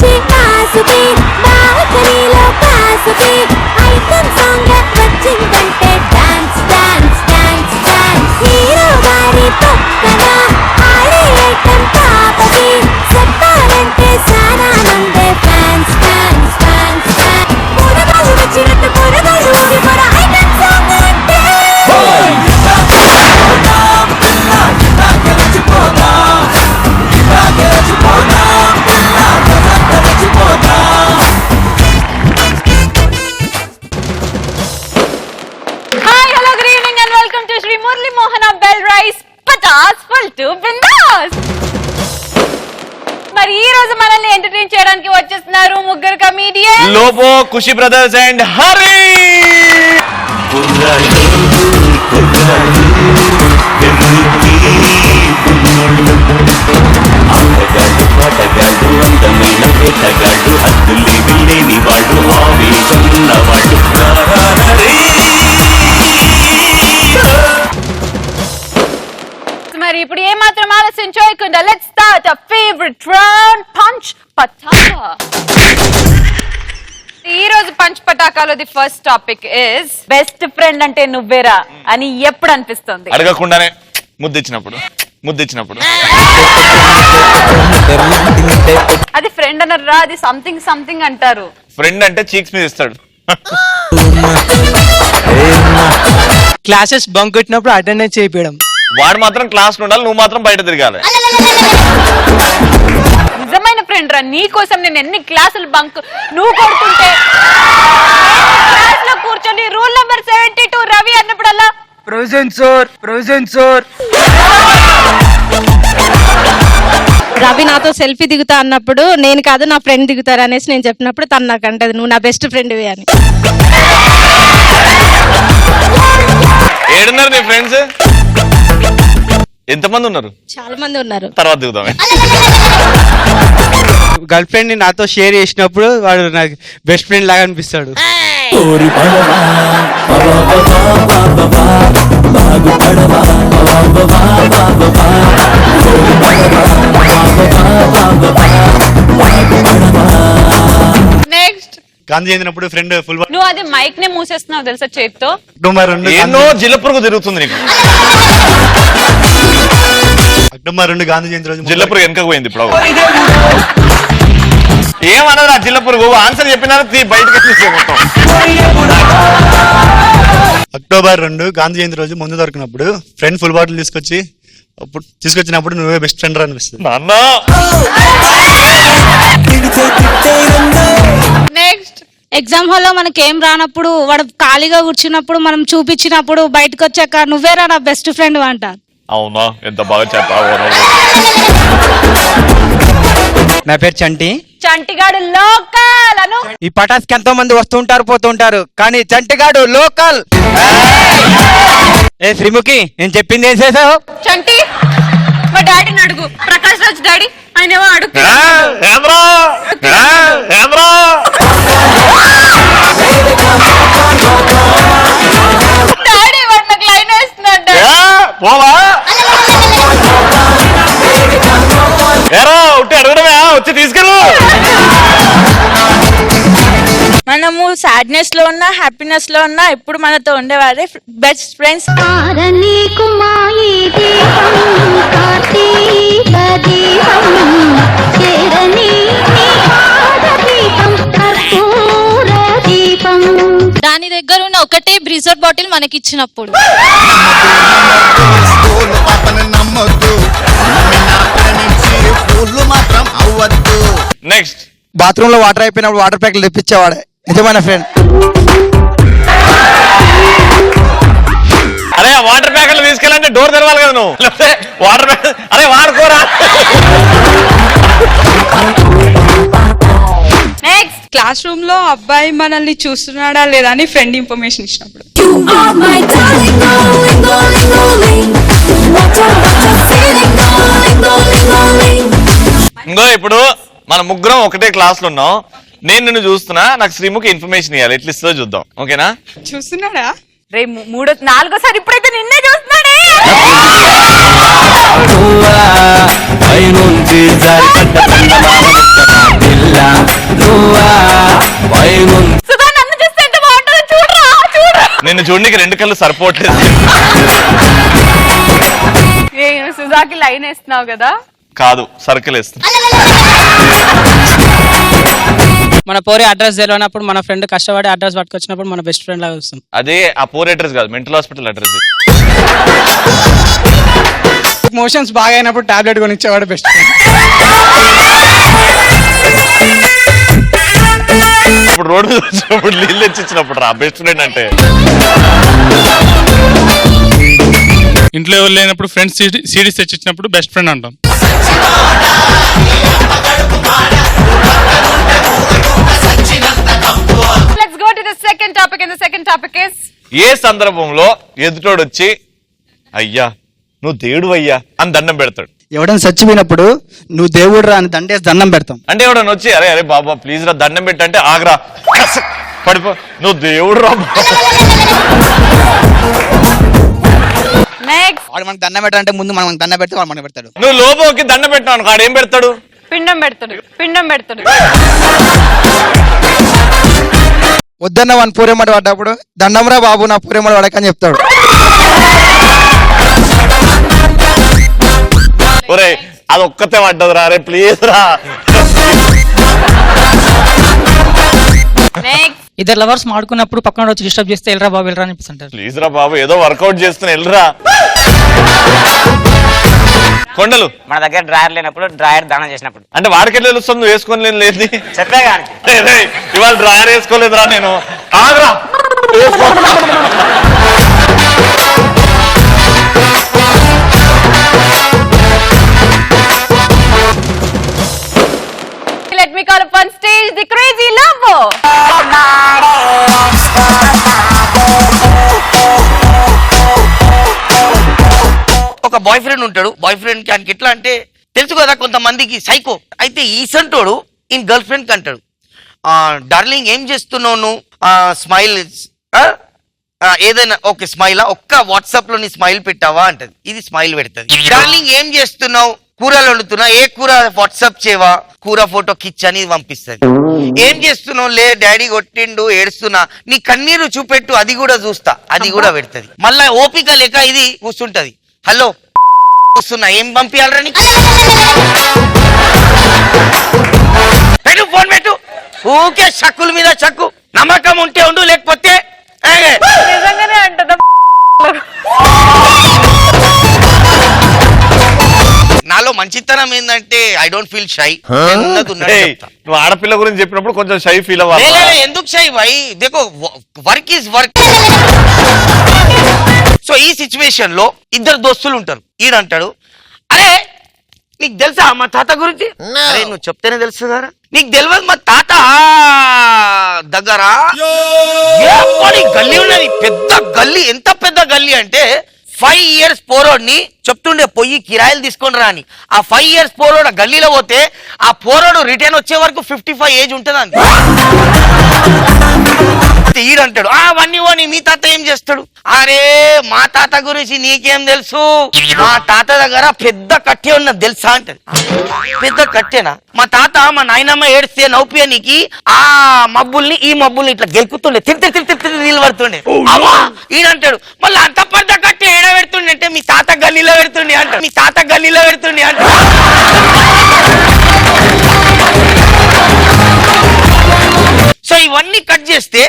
వచ్చి కాసుకి బాల్కనీలో కాసుకి item song వచ్చిందంటే dance dance dance dance hero గారి పక్కన ఆడే ఐటమ్ పాపకి చెప్పాలంటే సానా మందే ఫ్యాన్స్ ఫ్యాన్స్ ఫ్యాన్స్ ఫ్యాన్స్ పూరగాలు వచ్చినట్టు పూరగాలు ఊగిపోర ఐటమ్ సాంగ్ అంటే మరి ఈ రోజు మనల్ని ఎంటర్టైన్ చేయడానికి వచ్చేస్తున్నారు ముగ్గురు comedian Lobo, Khushi brothers and Hari. మరి ఇప్పుడు ఏ మాత్రం ఆలస్యం చేయకుండా let's start our favourite round punch Pataka. ఈ రోజు పంచ్ పటాకాలోది first topic is best friend అంటే నువ్వేరా అని ఎప్పుడు అనిపిస్తుంది? అడగకుండానే ముద్దిచ్చినప్పుడు అది ఫ్రెండ్ అనరా, అది సంథింగ్ సంథింగ్ అంటారు. ఫ్రెండ్ అంటే చీక్స్ మీద ఇస్తాడు. క్లాసెస్ బంక్ కొట్టినప్పుడు అటెండెన్స్ చేయించడం. వాడు మాత్రం క్లాస్ ఉండాలి, నువ్వు మాత్రం బయట తిరగాలి. నిజమైన ఫ్రెండ్ రా, నీ కోసం నేను ఎన్ని క్లాసులు బంక్ నువ్వు కొడుతుంటే క్లాస్ లో కూర్చొని రూల్ నెంబర్ 72 రవి అన్నప్పుడల్లా ప్రొవిజన్ సార్ రవి నాతో సెల్ఫీ దిగుతా అన్నప్పుడు నేను కాదు నా ఫ్రెండ్ దిగుతారు అనేసి నేను చెప్పినప్పుడు తను నాకు అంటది నువ్వు నా బెస్ట్ ఫ్రెండ్వి అని. ఏడున్నారు నీ ఫ్రెండ్స్? ఎంతమంది ఉన్నారు? చాలా మంది ఉన్నారు. తర్వాత దిగుదామే. గర్ల్ ఫ్రెండ్ ని నాతో షేర్ చేసినప్పుడు వాడు నాకు బెస్ట్ ఫ్రెండ్ లాగా అనిపిస్తాడు. నెక్స్ట్ గాంధీ చెందినప్పుడు ఫ్రెండ్ ఫుల్ నువ్వు అది మైక్ నే మూసేస్తున్నావు తెలుసా చేతితో. ఎన్నో జిల్లపురుగు తిరుగుతుంది నీకు. అక్టోబర్ 2 గాంధీ జయంతి రోజు జిల్లపురుగు వెనకకు పోయింది ఇప్పుడు. ఏమన్నది ఆ జిల్లపురుగు? ఆన్సర్ చెప్పినా బయటకు తీసే మొత్తం. అక్టోబర్ 2 గాంధీ జయంతి రోజు ముందు దొరికినప్పుడు ఫ్రెండ్ ఫుల్ బాటిల్ తీసుకొచ్చినప్పుడు నువ్వే బెస్ట్ ఫ్రెండ్ అనిపిస్తుంది. నెక్స్ట్ ఎగ్జామ్ హాల్లో మనకి ఏం రానప్పుడు వాడు ఖాళీగా కూర్చున్నప్పుడు మనం చూపించినప్పుడు బయటకు వచ్చాక నువ్వేరా నా బెస్ట్ ఫ్రెండ్ అంటారు. అవునా, ఎంత బాగా చెప్పావు. నా పేరు చంటి. చంటిగాడు లోకల్ అను. ఈ పటాస్కి ఎంతో మంది వస్తుంటారు పోతుంటారు, కానీ చంటిగాడు లోకల్. ఏ శ్రీముఖి, నేను చెప్పింది ఏం చేసావు? చంటి మా డాడీని అడుగు, ప్రకాష్ రాజ్ డాడీ, ఆయన ఏమో అడుగు. డాడీ వాడు నాకు లైన్ వేస్తున్నాడు. అడగడమే వచ్చి తీసుకెళ్ళు. మనము సాడ్నెస్ లో ఉన్నా హ్యాపీనెస్ లో ఉన్నా ఎప్పుడు మనతో ఉండేవారే బెస్ట్ ఫ్రెండ్స్. దాని దగ్గర ఉన్న ఒకటే బ్రీజర్ బాటిల్ మనకి ఇచ్చినప్పుడు నెక్స్ట్ బాత్రూమ్ లో వాటర్ అయిపోయినప్పుడు వాటర్ ప్యాక్లు తెప్పించేవాడే నిజమైన ఫ్రెండ్. అరే వాటర్ ప్యాకెట్లు తీసుకెళ్ళంటే డోర్ తెరవాలి కదా నువ్వు. వాటర్ ప్యాకెట్ అరే వాడుకోరా. నెక్స్ట్ క్లాస్ రూమ్ లో అబ్బాయి మనల్ని చూస్తున్నాడా లేదా అని ఫ్రెండ్ ఇన్ఫర్మేషన్ ఇచ్చినప్పుడు. ఇంకో ఇప్పుడు మన ముగ్గురం ఒకటే క్లాస్ లో ఉన్నాం. నేను నిన్ను చూస్తున్నా, నాకు శ్రీముఖి ఇన్ఫర్మేషన్ ఇవ్వాలి. ఎట్లా ఇస్తుందో చూద్దాం. ఓకేనా? చూస్తున్నాడా? రే నాలుగోసారి ఇప్పుడైతే నిన్నే చూస్తున్నాడే. నిన్ను చూడడానికి 2 కళ్ళు సరిపోవట్లేదు. సుజాకి లైన్ వేస్తున్నావు కదా? కాదు, సర్కిల్ వేస్తున్నా. మన పోరే అడ్రస్ తెలియనప్పుడు మన ఫ్రెండ్ కష్టపడి అడ్రస్ పట్టుకొచ్చినప్పుడు మన బెస్ట్ ఫ్రెండ్ లాగా వస్తాం. అదే ఆ పోర్ అడ్రస్ కాదు, మెంటల్ హాస్పిటల్ అడ్రస్. మోషన్స్ బాగా అయినప్పుడు టాబ్లెట్ కొనిచ్చేవాడు బెస్ట్ ఫ్రెండ్. ఇప్పుడు రోడ్డు మీద వచ్చినప్పుడు నీళ్ళు తెచ్చిచ్చినప్పుడు రా బెస్ట్ ఫ్రెండ్ అంటే. ఇంట్లో ఎవరు లేనప్పుడు ఫ్రెండ్స్ సిడీస్ తెచ్చిచ్చినప్పుడు బెస్ట్ ఫ్రెండ్ అంటాం. Let's go to the second topic, and the second topic is ఏ సందర్భంలో ఎదుటోడు వచ్చి అయ్యా నువ్వు దేవుడు అయ్యా అని దండం పెడతాడు? ఎవడన్నా చచ్చిపోయినప్పుడు నువ్వు దేవుడు రా అని దండేసి దండం పెడతాం. అంటే ఎవడన్నా వచ్చి అరే అరే బాబా ప్లీజ్ రా దండం పెట్టంటే ఆగ్రా పడిపో నువ్వు దేవుడు రా. నెక్స్ట్ వాడు మనకు దండం పెట్టాలంటే ముందు మనం దండం పెడితే వాడు మనకు పెడతాడు. నువ్వు లోబోకి దండం పెట్టినావు వాడు ఏం పెడతాడు? పిండం పెడతాడు. వద్దన్న వాడిని పూరేమడి పడ్డప్పుడు దండంరా బాబు నా పూరేమడి పడకని చెప్తాడు. ఒరే అది ఒక్కతే పడ్డది రా అరే ప్లీజ్ రా. నెక్స్ట్ ఇద్దరు లవర్స్ మాడుకున్నప్పుడు పక్కన వచ్చి డిస్టర్బ్ చేస్తే వెళ్ళరా బాబు వెళ్ళరా అని అనిపిస్తుంటారు. ప్లీజ్ రా బాబు ఏదో వర్కౌట్ చేస్తున్నా వెళ్ళరా. కొండలు మన దగ్గర డ్రాయర్ లేనప్పుడు డ్రాయర్ దానం చేసినప్పుడు అంటే వాడికి ఎట్లా తెలుస్తుంది నువ్వు వేసుకోలేదు లేదు చెప్పే కానీ ఇవాళ డ్రాయర్ వేసుకోలేదురా నేను. Agra let me call upon stage the crazy lover. ఒక బాయ్ ఫ్రెండ్ ఉంటాడు. బాయ్ ఫ్రెండ్ కి ఆయనకి ఎట్లా అంటే తెలుసు కదా కొంతమందికి సైకో అయితే ఈసంటోడు ఈయన గర్ల్ ఫ్రెండ్ కి అంటాడు డార్లింగ్ ఏం చేస్తున్నావు నువ్వు స్మైల్ ఏదైనా ఓకే స్మైల్ ఒక్క వాట్సాప్ లో నీ స్మైల్ పెట్టావా అంటది. ఇది స్మైల్ పెడుతుంది. డార్లింగ్ ఏం చేస్తున్నావు కూరలు వండుతున్నా ఏ కూర వాట్సాప్ చేయవా కూర ఫోటో కిచ్ అని పంపిస్తుంది. ఏం చేస్తున్నావు లే డాడీ కొట్టిండు ఏడుస్తున్నా నీ కన్నీరు చూపెట్టు అది కూడా చూస్తా అది కూడా పెడుతుంది. మళ్ళా ఓపిక లేక ఇది కూర్చుంటది. హలో వస్తున్నా ఏం పంపించాలరా నీకు పెట్టు ఫోన్ పెట్టు ఊకే చక్కుల మీద చక్కు నమ్మకం ఉంటే ఉండు లేకపోతే నిజంగానే అంటదా? నాలో మంచితనం ఏంటంటే ఐ డోంట్ ఫీల్ షై. నువ్వు ఆడపిల్ల గురించి చెప్పినప్పుడు కొంచెం షై ఫీల్ అవ్వాలి. ఎందుకు షై భాయ్ దేకో వర్క్ ఈజ్ వర్క్. సో ఈ సిచ్యువేషన్ లో ఇద్దరు దోస్తులు ఉంటారు. ఈడంటాడు అరే నీకు తెలుసా మా తాత గురించి? అరే నువ్వు చెప్తేనే తెలుసు కదా. నీకు తెలియదు మా తాత దగ్గర గల్లీ ఉన్నది పెద్ద గల్లీ. ఎంత పెద్ద గల్లీ అంటే 5 years పోరోడ్ని చెప్తుండే పొయ్యి కిరాయిలు తీసుకొని రా అని. ఆ 5 years పోరోడు గల్లీలో పోతే ఆ పోరోడు రిటర్న్ వచ్చే వరకు 55 ఏజ్ ఉంటుంది అండి. ఈడంటాడు అవన్నీ మీ తాత ఏం చేస్తాడు? అరే మా తాత గురించి నీకేం తెలుసు మా తాత దగ్గర పెద్ద కట్టె ఉన్నది తెలుసా అంటది. పెద్ద కట్టెనా? మా తాత మా నాయనమ్మ ఏడిస్తే నవ్వుపియనికి ఆ మబ్బుల్ని ఈ మబ్బుల్ని ఇట్లా గెలుకుతుండే తిరిగి నిలబడుతుండే. ఈడంటాడు మళ్ళీ అంత పెద్ద కట్టె ఏడ పెడుతుండే అంటే మీ తాత గల్లీలో పెడుతుండే అంట. మీ తాత గల్లీలో పెడుతుండే అంట. సో ఇవన్నీ కట్ చేస్తే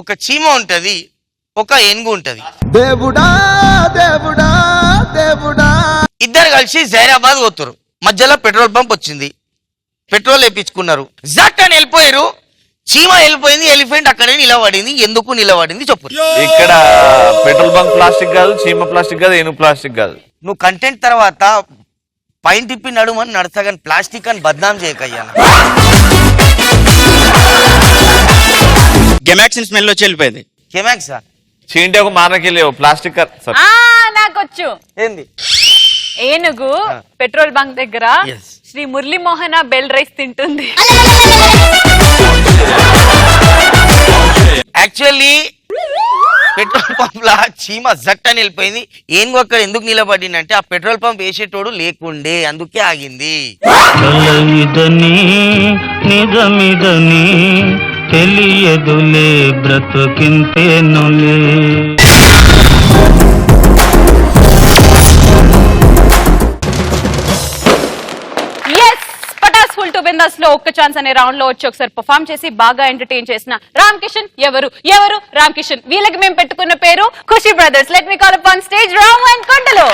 ఒక చీమ ఉంటది ఒక ఏనుగు ఉంటది. దేవుడా దేవుడా దేవుడా ఇద్దరు కలిసి జైరాబాద్ పోతారు. మధ్యలో పెట్రోల్ పంప్ వచ్చింది. పెట్రోల్ వేయించుకున్నారు. జట్ అని వెళ్ళిపోయారు. చీమ వెళ్ళిపోయింది. ఎలిఫెంట్ అక్కడే నిలబడింది. ఎందుకు నిలబడింది చెప్పు. ఇక్కడ పెట్రోల్ బంక్ ప్లాస్టిక్ కాదు, చీమ ప్లాస్టిక్ కాదు, ఏనుగు ప్లాస్టిక్ కాదు. నువ్వు కంటెంట్ తర్వాత పైన తిప్పి నడుమని నడతా కానీ ప్లాస్టిక్ అని బద్నాం చేయకయ్యా. గెమాక్సిన్ స్మెల్ వచ్చి వెళ్ళిపోయింది. కెమాక్సా చీంటే ఒక మానకెళ్ళి ప్లాస్టిక్ నాకొచ్చు. ఏంది? ఏనుగు పెట్రోల్ బంక్ దగ్గర Yes. శ్రీ మురళీ మోహన బెల్ రైస్ తింటుంది. యాక్చువల్లీ పెట్రోల్ పంప్ లా చీమ జట్ అని వెళ్ళిపోయింది. ఏనుగు అక్కడ ఎందుకు నిలబడిందంటే ఆ పెట్రోల్ పంప్ వేసేటోడు లేకుండే అందుకే ఆగింది. తెలియదులే బ్రతుకింతేనులే. ఫుల్ టు బిందాస్ లో ఒక్క ఛాన్స్ అనే రౌండ్ లో వచ్చి ఒకసారి పర్ఫామ్ చేసి బాగా ఎంటర్టైన్ చేసిన రామ్ కిషన్ ఎవరు రామ్ కిషన్. వీళ్ళకి మేము పెట్టుకున్న పేరు Khushi brothers. Let me call upon stage Ram and Kondalu.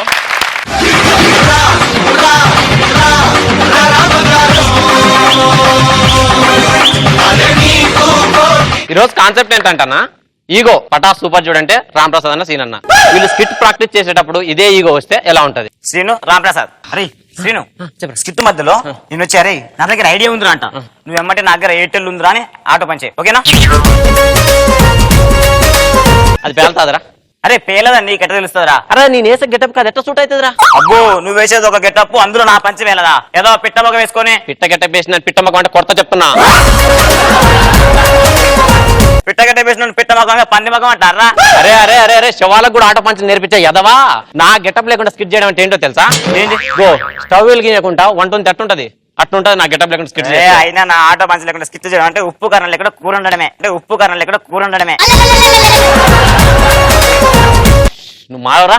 ఈరోజు కాన్సెప్ట్ ఏంటంటన్నా, ఈగో పటా సూపర్ చూడంటే రామ్ ప్రసాద్ అన్న సీన్ అన్న. వీళ్ళు స్కిట్ ప్రాక్టీస్ చేసేటప్పుడు ఇదే ఈగో వస్తే ఎలా ఉంటది? శ్రీను, రామ్ ప్రసాద్. అరే శ్రీను, స్కిట్ మధ్యలో నేను వచ్చి అరే నా దగ్గర ఐడియా ఉందిరా అంట, నువ్వు ఎమ్మంటే నా దగ్గర ఎయిర్టెల్ ఉందిరా అని ఆటో పంచే, ఓకేనా? అది పేలుతాదరా? అరే పేలదా, నీకు ఎట్ట తెలుస్తుందిరా? అరే నేను వేసే గెటప్ కాదు, ఎట్లా సూట్ అవుతుందిరా? అబ్బో నువ్వు వేసేది ఒక గెటప్, అందులో నా పంచి వేలదా? ఏదో పిట్టమొగ వేసుకొని పిట్ట గెటప్ వేసిన పిట్టమ్మక అంటే కొత్త చెప్తున్నా. పిట్టగట్ట వేసిన పిట్టమొగ పంది మగం అంటారా? అరే అరే అరే అరే శవాలకు కూడా ఆటో పంచి నేర్పించా ఎదవా. నా గెటప్ లేకుండా స్కిట్ చేయడం అంటే ఏంటో తెలుసా? ఏంటి? గో స్టవ్ వెలిగించకుండా వంట ఎట్టుంటది అట్లుంటది నా గెటప్ లేకుండా స్కిట్. అయినా నా ఆటో పంచి లేకుండా స్కిట్ చేయడం అంటే ఉప్పు కారం లేకుండా కూర ఉండడమే, కూర ఉండడమే. నువ్వు మారవరా?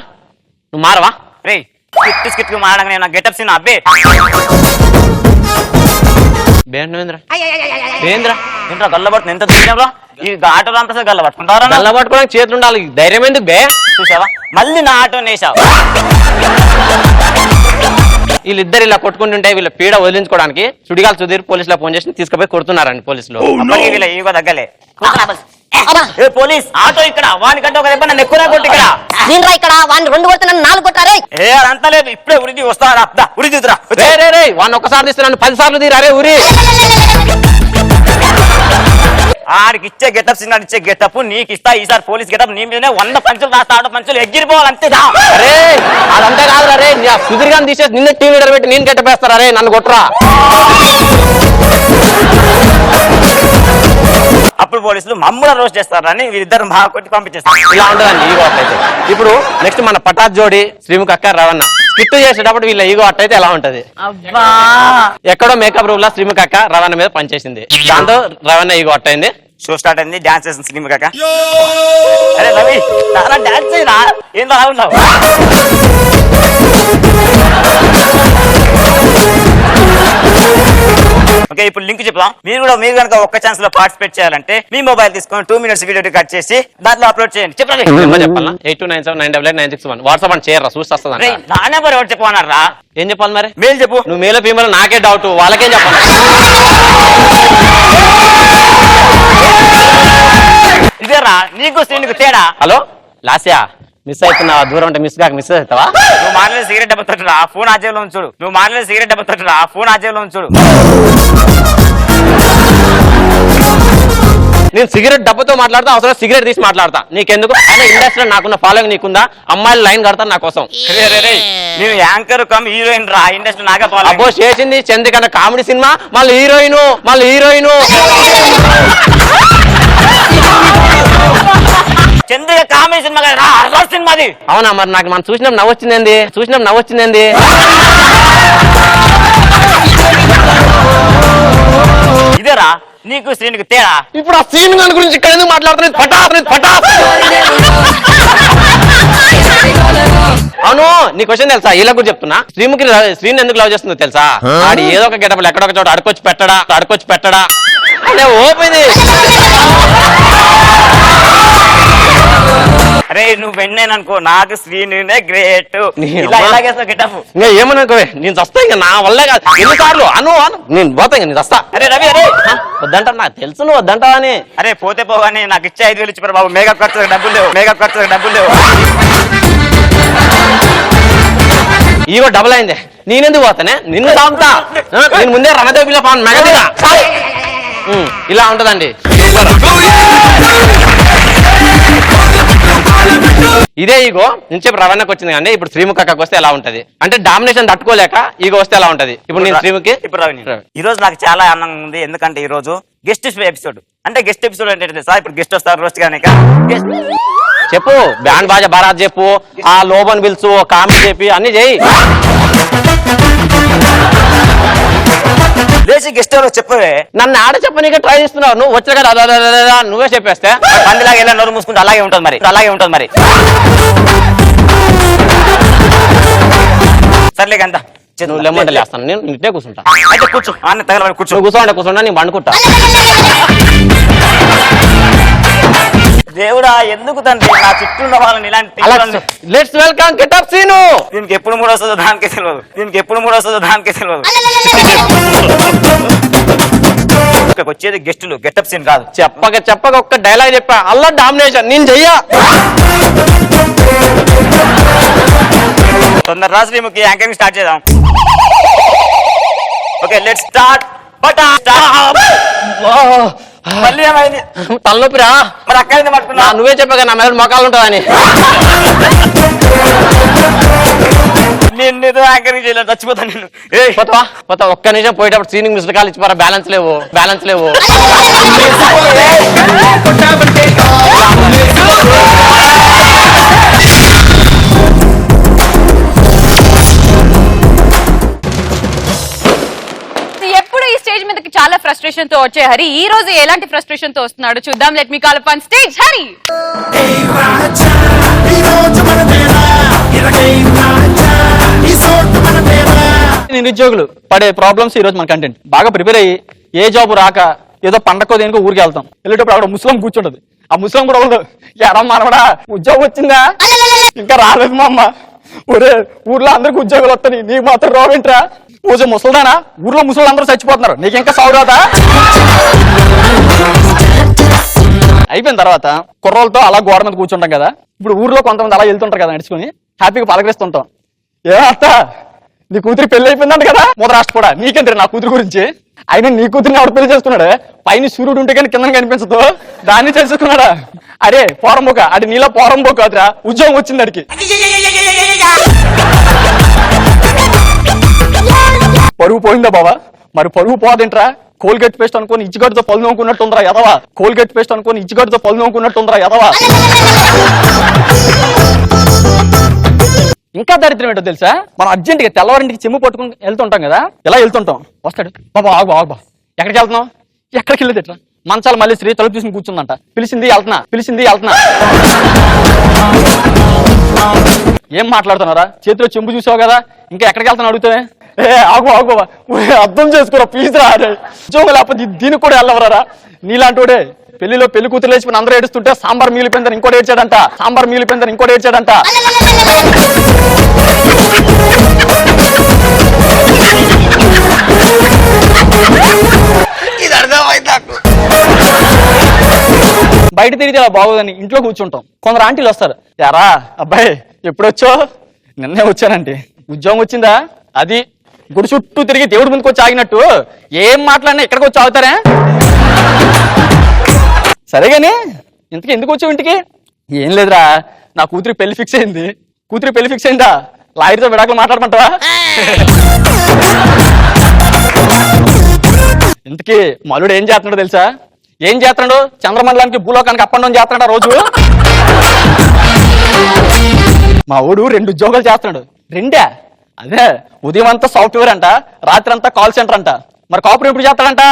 నువ్వు మారవా? రే స్కిట్ మారడం నా గెటప్ సీన్ అబ్బే. ఏంట్రా గల్లబడుతుంది? ఎంత దూరంలో ఈ ఆటో రాంప్రసాద్ గల్ల పట్టుకుంటారా? గల్ల పట్టుకోవడానికి చేతులు ఉండాలి, ధైర్యం ఎందుకు బే? చూసావా మళ్ళీ నా ఆటో నేసావు. వీళ్ళిద్దరు ఇలా కొట్టుకుంటుంటే వీళ్ళ పీడ వదిలించుకోవడానికి సుడిగాల్ సుధీర్ పోలీసులో ఫోన్ చేసి తీసుకుపోయి కొడుతున్నారండి పోలీసులు. వీళ్ళ ఈగో తగ్గలే. ఏ పోలీస్ ఆటో ఇక్కడ వానికంటే ఒక దెబ్బ నన్ను ఎక్కువ కొట్టి ఇక్కడ ఇక్కడ వాడిని 2 కొడుతున్నాను 4 కొట్టారే. ఏ అంత లేదు, ఇప్పుడే ఉరికి వస్తారా? ఉరి తీతురా. వాడిని ఒక్కసారి తీస్తున్నాను 10 సార్లు తీరారే ఉరి. ఆడికి ఇచ్చే గెటప్ సినిమా ఇచ్చే గెటప్ నీకు ఇస్తా. ఈసారి పోలీస్ గెటప్ నీ మీదనే 100 పంచులు రాస్తా, ఆటో పంచులు ఎగిరిపోవాలి అంతేదా? అరే అదంతా కాదు రే, సుధీర్ గారిని తీసేసి నిన్న టీవీ పెట్టి నేను గెటప్ వేస్తారా రే, నన్ను కొట్టరా. అప్పుడు పోలీసులు మమ్మల్ని రోస్ట్ చేస్తారని వీరిద్దరు బాగా కొట్టి పంపించేస్తారు. ఇలా ఉంటదండి ఈగో అట్టయితే. ఇప్పుడు నెక్స్ట్ మన పటాస్ జోడి శ్రీముఖ్ అక్క రవణ స్కిట్ చేసేటప్పుడు వీళ్ళ ఈగో అట్టయితే ఎలా ఉంటది? ఎక్కడో మేకప్ రూమ్ లా శ్రీముఖ్ అక్క రవణ మీద పనిచేసింది, దాంతో రవణ ఈగో అట్టయింది. షో స్టార్ట్ అయింది, డాన్స్ చేసింది శ్రీముఖ్ అక్క. అరే రవి డాన్స్ చేయరా, ఏం అలా ఉన్నావు? ఓకే ఇప్పుడు లింక్ చెప్తాం. మీరు కనుక ఒక్క ఛాన్స్ లో పార్టిసిపేట్ చేయాలంటే మీ మొబైల్ తీసుకొని 2 minutes వీడియో కట్ చేసి దాంట్లో అప్లోడ్ చేయండి. చెప్పండి చెప్పాలా? 8297988961 వాట్సాప్ అని చేయరా చూసి వస్తుంది. నా నెంబర్ ఎవరు చెప్పమన్నారా? ఏం చెప్పాలి మరి? మెయిల్ చెప్పు. నువ్వు మేలో ఫీమేల్ నాకే డౌట్, వాళ్ళకేం చెప్పాలి? ఇదేరా నీకు శ్రీనికి తేడా. హలో లాస్యా, మిస్ అవుతున్నావా? దూరం ఉంటే మిస్ కాక మిస్ అవుతావా? నువ్వు మాట్లాడే సిగరెట్ డబ్బా తోటి ఫోన్ ఆజేలో చూడు. నేను సిగరెట్ డబ్బతో మాట్లాడతా, అవసరం సిగరెట్ తీసి మాట్లాడతా, నీకెందుకు? అదే ఇండస్ట్రీలో నాకున్న ఫాలోయింగ్ నీకుందా? అమ్మాయిలు లైన్ కడతారు నా కోసం. నేను యాంకర్ కమ్ హీరోయిన్ రా, ఇండస్ట్రీ నాగా ఫాలో. అబ్బో చేసింది చంద్రకన్న కామెడీ సినిమా, మళ్ళీ హీరోయిన్. చంద్రిక కామెడీ సినిమా కదా, సినిమాది. అవునా? మరి నాకు మనం చూసినాం నవ్వొచ్చిందేంది? ఇదేరా నీకు శ్రీనికి తేడా. ఇప్పుడు ఆ సీన్ గాని గురించి ఇక్కడ ఎందుకు మాట్లాడుతున్నది? పటాస్. అవును, నీ క్వశ్చన్ తెలుసా? ఇలా కూడా చెప్తున్నా, శ్రీని ఎందుకు లవ్ చేస్తుందో తెలుసా? ఆడి ఏదో ఒక గెటప్ ఎక్కడొక చోట అడుకొచ్చి పెట్టడా అనే ఓపెంది. అరే నువ్వు వెన్నైననుకో, నాకు శ్రీనే గ్రేట్. ఇంకా ఏమనుకోవే, నేను చస్తా, ఇంకా నా వల్లే కాదు. ఎన్నిసార్లు అను నేను పోతా, ఇంకా నేను చస్తా. అరే రవి అరే వద్దంట, నాకు తెలుసు నువ్వు వద్దంటావా అని. అరే పోతే పోగానే నాకు ఇచ్చే 5,000 ఇచ్చిపోరు బాబు, మేకప్ ఖర్చు డబ్బులు లేవు. ఈగో డబుల్ అయింది, నేనెందుకు పోతానే? నిన్ను తాగుతా. నేను ముందే రమదేవిలో పాన్ మెగదిగా. ఇలా ఉంటదండి. ఇదే ఈగో నుంచి రవాణాకి వచ్చింది కానీ ఇప్పుడు శ్రీముఖ్ అక్కకి వస్తే ఎలా ఉంటది అంటే డామినేషన్ తట్టుకోలేక ఈగో వస్తే ఎలా ఉంటది? ఇప్పుడు నేను శ్రీముఖి ఈ రోజు నాకు చాలా ఆనందంగా ఉంది, ఎందుకంటే ఈ రోజు గెస్ట్ ఎపిసోడ్. అంటే గెస్ట్ ఎపిసోడ్ అంటే సార్ ఇప్పుడు గెస్ట్ వస్తారు రోస్ట్ కానీ చెప్పు, బ్యాండ్ బాజా బారాత్ చెప్పు, ఆ లోబన్ పిలుచు, కామెడీ చెప్పి అన్ని చేయి. లేచి గెస్ట్ ఎవరో చెప్పవే. నన్ను ఆడ చెప్పనీకే ట్రై చేస్తున్నావు. నువ్వు వచ్చా కదా అదా అదా అదా నువ్వే చెప్పేస్తే పందిలాగా ఎలా నోరు మూసుకుంటే అలాగే ఉంటుంది మరి సర్లే అంత నువ్వు లెమ్మంటే లేస్తాను, నేను ఇంటే కూర్చుంటా. అయితే కూర్చో అన్న తగలబడి కూర్చో. కూర్చోండి నేను పండుకుంటా. దేవుడా ఎందుకు తండ్రి నా చుట్టూ ఉన్న వాళ్ళని ఇలాంటి let's welcome get up scene. దీనికి ఎప్పుడు మూడు వస్తుందో దానికే తెలియదు. వచ్చేది గెస్టులు గెటప్ సీన్ కాదు. చెప్పక ఒక్క డైలాగ్ చెప్పా అల్లా డామినేషన్ నేను చెయ్యా. తొందర రాశ్రీముఖి యాంకరింగ్ స్టార్ట్ చేద్దాం. Okay let's start. మళ్ళీ ఏమైంది? తలనొప్పిరా. మరి అక్కడైంది పట్టుకున్నా. నువ్వే చెప్పగా నా మీద మొక్కలు ఉంటుందని. నేను యాంకరింగ్ చేయలేదు, చచ్చిపోతాను నేను. పోతా ఒక్క నిమిషం పోయేటప్పుడు సీనింగ్ మిస్డ్ కాల్ ఇచ్చిపోరా. బ్యాలెన్స్ లేవు. ఎప్పుడు ఈ స్టేజ్ మీదకి చాలా ఫ్రస్ట్రేషన్ తో వచ్చే హరి ఈ రోజు ఎలాంటి ఫ్రస్ట్రేషన్ తో వస్తున్నాడు చూద్దాం. Let me call upon stage Hari. నిరుద్యోగులు పడే ప్రాబ్లమ్స్ ఈ రోజు మన కంటెంట్. బాగా ప్రిపేర్ అయ్యి ఏ జాబ్ రాక ఏదో పండకో దేనికో ఊరికి వెళ్తాం. వెళ్ళేటప్పుడు అక్కడ ముస్లిం కూర్చుంటది. ఆ ముస్లిం కూడా వాళ్ళు ఎరా మనవడా ఉద్యోగం వచ్చిందా? ఇంకా రాలేదు మా అమ్మ. ఒరే ఊర్లో అందరికి ఉద్యోగాలు వస్తాయి, నీకు మాత్రం రావేంట్రా? ఊజో ముసలిదానా? ఊర్లో ముసలి అందరూ చచ్చిపోతున్నారు, నీకు ఇంకా సాగు రాదా? అయిపోయిన తర్వాత కుర్రోళ్ళతో అలా గోడ మీద కూర్చుంటాం కదా. ఇప్పుడు ఊర్లో కొంతమంది అలా వెళ్తుంటారు కదా నడుచుకుని, హ్యాపీగా పలకరిస్తుంటాం. ఏ అత్త నీ కూతురి పెళ్లి అయిపోయిందంట కదా, ముదరాష్ట్ర కూడా నీకేంటి నా కూతురు గురించి? అయినా నీ కూతురిని ఎవడు పెళ్లి చేసుకున్నాడు? పైన సూర్యుడు ఉంటే కానీ కింద కనిపించదు, దాన్ని చేసుకున్నాడా? అరే పోరంబోక, అది నీలో పోరంబోక కాదురా, ఉద్యోగం వచ్చింది అడికి. పరువు పోయిందా బావా? మరి పరువు పోదేంట్రా? కోల్గేట్ పేస్ట్ అనుకోని ఇచ్చిగడ్డతో పళ్ళు నవ్వుకున్నట్టుందిరా ఎదవా. కోల్గేట్ పేస్ట్ అనుకోని ఇచ్చిగడ్డతో పళ్ళు నవ్వుకున్నట్టుందిరా ఎదవా. ఇంకా దరిద్రం ఏంటో తెలుసా? మనం అర్జెంట్ గా తెల్లవారింటికి చెమ్ము పట్టుకుని వెళ్తుంటాం కదా, ఇలా వెళ్తుంటాం. వస్తాడు బాబా ఆగు ఆగు బా, ఎక్కడికి వెళ్తున్నావు? ఎక్కడికి వెళ్ళేది ఎట్లా? మంచాలు మళ్ళీ స్త్రీ తలుపు తీసుకుని కూర్చుందంట. పిలిచింది వెళ్తున్నా. ఏం మాట్లాడుతున్నారా? చేతిలో చెంబు చూసావు కదా, ఇంకా ఎక్కడికి వెళ్తున్నా అడుగుతానే. ఆగు బాబా, అర్థం చేసుకోరా ప్లీజ్ రా. ఉద్యోగం లేకపోతే దీనికి కూడా వెళ్ళవరా? నీలాంటి పెళ్లిలో పెళ్లి కూతురు లేచిపోయిన అందరూ ఏడుస్తుంటే సాంబార్ మిగిలిపోయిందని ఇంకోటి ఏడ్చాడంట. ఇది అర్థమైంది నాకు. బయట తిరిగితే అలా బాగోదని ఇంట్లో కూర్చుంటాం. కొందరు ఆంటీలు వస్తారు, యారా అబ్బాయి ఎప్పుడొచ్చో? నిన్నే వచ్చానంటే. ఉద్యోగం వచ్చిందా? అది గుడి చుట్టూ తిరిగి దేవుడి ముందుకు వచ్చి ఆగినట్టు ఏం మాట్లాడినా ఇక్కడికి వచ్చి ఆగుతారా? సరేగాని ఇంతకీ ఎందుకు వచ్చావు ఇంటికి? ఏం లేదురా, నా కూతురి పెళ్లి ఫిక్స్ అయిందా? లాయర్తో విడాకులు మాట్లాడమంటావా? ఇంతకీ మలుడు ఏం చేస్తున్నాడో తెలుసా? చంద్రమండలానికి భూలోకానికి అప్ అండ్ డౌన్ చేస్తున్నాడు రోజు. మా ఊడు 2 ఉద్యోగాలు చేస్తున్నాడు. 2 అదే ఉదయం అంతా సాఫ్ట్వేర్ అంట, రాత్రి అంతా కాల్ సెంటర్ అంట. మరి కాపురం ఎప్పుడు చేస్తాడంట?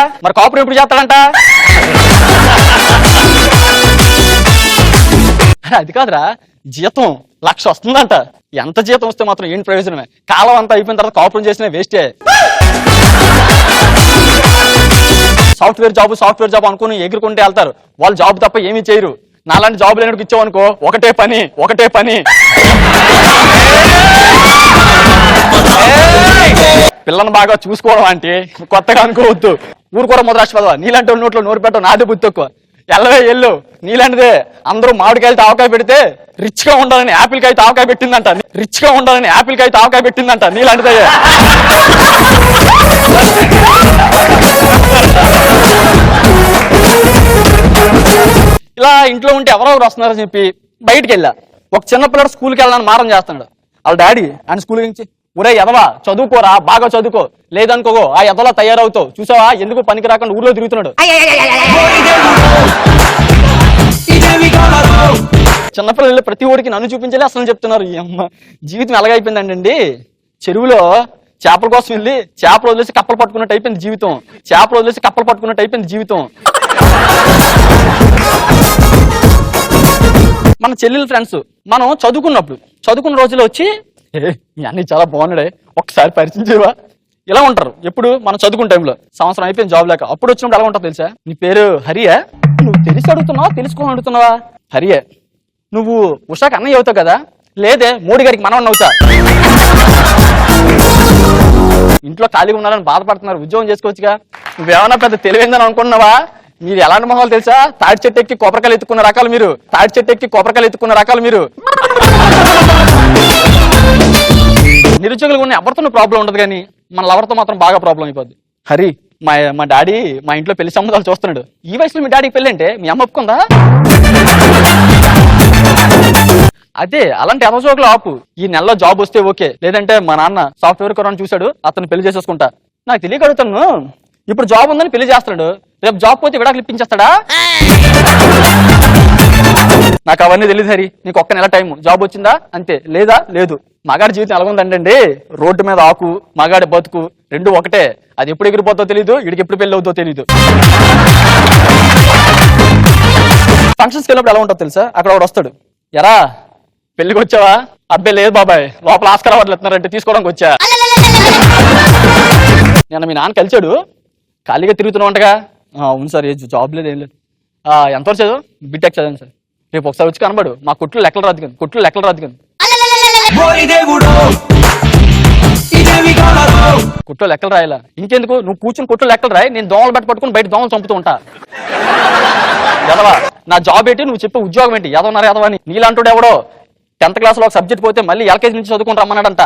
అది కాదురా, జీతం 1,00,000 వస్తుందంట. ఎంత జీతం వస్తే మాత్రం ఏం ప్రయోజనమే? కాలం అంతా అయిపోయిన తర్వాత కాపురం చేసిన వేస్టే. సాఫ్ట్వేర్ జాబ్ అనుకుని ఎగురుకుంటే వెళ్తారు. వాళ్ళు జాబ్ తప్ప ఏమీ చేయరు. నాలాంటి జాబ్ లేనకు ఇచ్చావనుకో ఒకటే పని. పిల్లని బాగా చూసుకోవడం అంటే కొత్తగా అనుకోవద్దు. ఊరుకోవడం ముదరాష్ట్ర నీలాంటి నోట్లో నోరు పెట్టడం నాదే బుద్ధి తక్కువ. ఎల్లు నీలాంటిదే. అందరూ మామిడికాయలతో ఆవకాయ పెడితే రిచ్ గా ఉండాలని యాపిల్ కాయతో ఆవకాయ పెట్టిందంట. నీలాంటిదే. ఇలా ఇంట్లో ఉంటే ఎవరెవరు వస్తున్నారని చెప్పి బయటికి వెళ్ళా. ఒక చిన్నపిల్లడు స్కూల్కి వెళ్ళాలని మారం చేస్తున్నాడు. వాళ్ళ డాడీ ఆయన స్కూల్ నుంచి, ఒరే ఎదవా చదువుకోరా, బాగా చదువుకో, లేదనుకో ఆ ఎదవలా తయారవుతావు, చూసావా ఎందుకు పనికి రాకుండా ఊర్లో తిరుగుతున్నాడు. చిన్నపిల్లలు ప్రతి ఓడికి నన్ను చూపించాలి అసలు చెప్తున్నారు. ఈ అమ్మ జీవితం ఎలాగైపోయిందండి. చెరువులో చేపల కోసం వెళ్ళి చేపలు వదిలేసి కప్పలు పట్టుకున్నట్టు అయిపోయింది జీవితం. చేపలు వదిలేసి కప్పలు పట్టుకున్నట్టు అయిపోయింది జీవితం. మన చెల్లెల ఫ్రెండ్స్ మనం చదువుకున్న రోజుల్లో వచ్చి అన్ని చాలా బాగున్నాడే ఒకసారి పరిచయం చేయవా ఇలా ఉంటారు. ఎప్పుడు మనం చదువుకున్న టైంలో సంవత్సరం అయిపోయింది జాబ్ లేక అప్పుడు వచ్చినప్పుడు ఎలా ఉంటావు తెలుసా? నీ పేరు హరియా? నువ్వు తెలిసి అడుగుతున్నావా తెలుసుకోవాలని అడుగుతున్నావా? హరియే. నువ్వు ఉషాకి అన్నయ్య అవుతావు కదా? లేదే మోడీ గారికి మనవన్న అవుతా. ఇంట్లో ఖాళీగా ఉన్నారని బాధపడుతున్నారు, ఉద్యోగం చేసుకోవచ్చుగా. నువ్వేమన్నా పెద్ద తెలివైందని అనుకున్నావా? మీరు ఎలాంటి మొహాలు తెలుసా? తాడి చెట్టు ఎక్కి కొబ్బరికాయలు ఎత్తుకున్న రకాలు మీరు. తాడి చెట్టు ఎక్కి కొబ్బరికాయలు ఎత్తుకున్న రకాలు మీరు. నిరుద్యోగులు ఉన్న ఎవరితో ప్రాబ్లం ఉండదు, కానీ మన లవర్తో మాత్రం బాగా ప్రాబ్లం అయిపోద్ది. హరి, మా డాడీ మా ఇంట్లో పెళ్లి సంబంధాలు చూస్తున్నాడు. ఈ వయసులో మీ డాడీకి పెళ్ళి అంటే మీ అమ్మ ఒప్పుకుందా? అదే అలాంటి అదోజోగులు ఆపు. ఈ నెలలో జాబ్ వస్తే ఓకే, లేదంటే మా నాన్న సాఫ్ట్వేర్ కొరని చూశాడు, అతను పెళ్లి చేసేసుకుంటా. నాకు తెలియక అడుగుతాను, ఇప్పుడు జాబ్ ఉందని పెళ్లి చేస్తున్నాడు, రేపు జాబ్ పోతే విడాకులు ఇప్పించేస్తాడా? నాకు అవన్నీ తెలియదు హరి. నీకు ఒక్క నెల టైం, జాబ్ వచ్చిందా అంతే, లేదా లేదు. మగాడి జీవితం ఎలాగుందంటే రోడ్డు మీద ఆకు, మగాడి బతుకు రెండు ఒకటే. అది ఎప్పుడు ఎగిరిపోతో తెలీదు, ఇడికి ఎప్పుడు పెళ్లి అవుతుందో తెలీదు. ఫంక్షన్స్కి వెళ్ళినప్పుడు ఎలా ఉంటుందో తెలుసా? అక్కడ ఒకడు వస్తాడు, ఎరా పెళ్లికి వచ్చావా? అబ్బాయి లేదు బాబాయ్, లోపల ఆస్కార్ అవార్డులు ఎత్తున్నారంటే తీసుకోవడానికి వచ్చా. నేను మీ నాన్న కలిచాడు, ఖాళీగా తిరుగుతున్నావు అంటగా. అవును సార్, జాబ్ లేదు ఏం లేదు. ఎంతవరకు చదువు? బీటెక్ చదివాను సార్. రేపు ఒకసారి వచ్చి కనబడు, మా కుట్లు లెక్కలు రాదు కానీ, కుట్లు లెక్కలు రాదు కానీ. కుట్లో లెక్కలు రాయాలా? ఇంకెందుకు, నువ్వు కూర్చుని కుట్లో లెక్కలు రాయి, నేను దోమలు పట్టుకుని బయట దోమలు చంపుతూ ఉంటా. ఎదవా, నా జాబ్ ఏంటి, నువ్వు చెప్పే ఉద్యోగం ఏంటి? ఎదవన్నారు ఎదవని. నీలాంటోడు ఎవడో 10th క్లాస్ లో ఒక సబ్జెక్ట్ పోతే మళ్ళీ ఎల్కేజీ నుంచి చదువుకుని రమ్మన్నాడంట.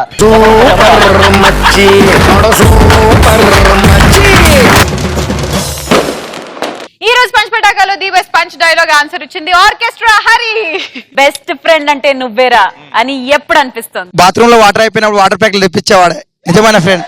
ఈ రోజు పంచ్ పటాకాలో the best punch dialogue answer ఇచ్చింది ఆర్కెస్ట్రా హరి. బెస్ట్ ఫ్రెండ్ అంటే నువ్వేరా అని ఎప్పుడు అనిపిస్తుంది? బాత్రూమ్ లో వాటర్ అయిపోయినప్పుడు వాటర్ ప్యాక్లు తెప్పించేవాడే నిజమైన ఫ్రెండ్.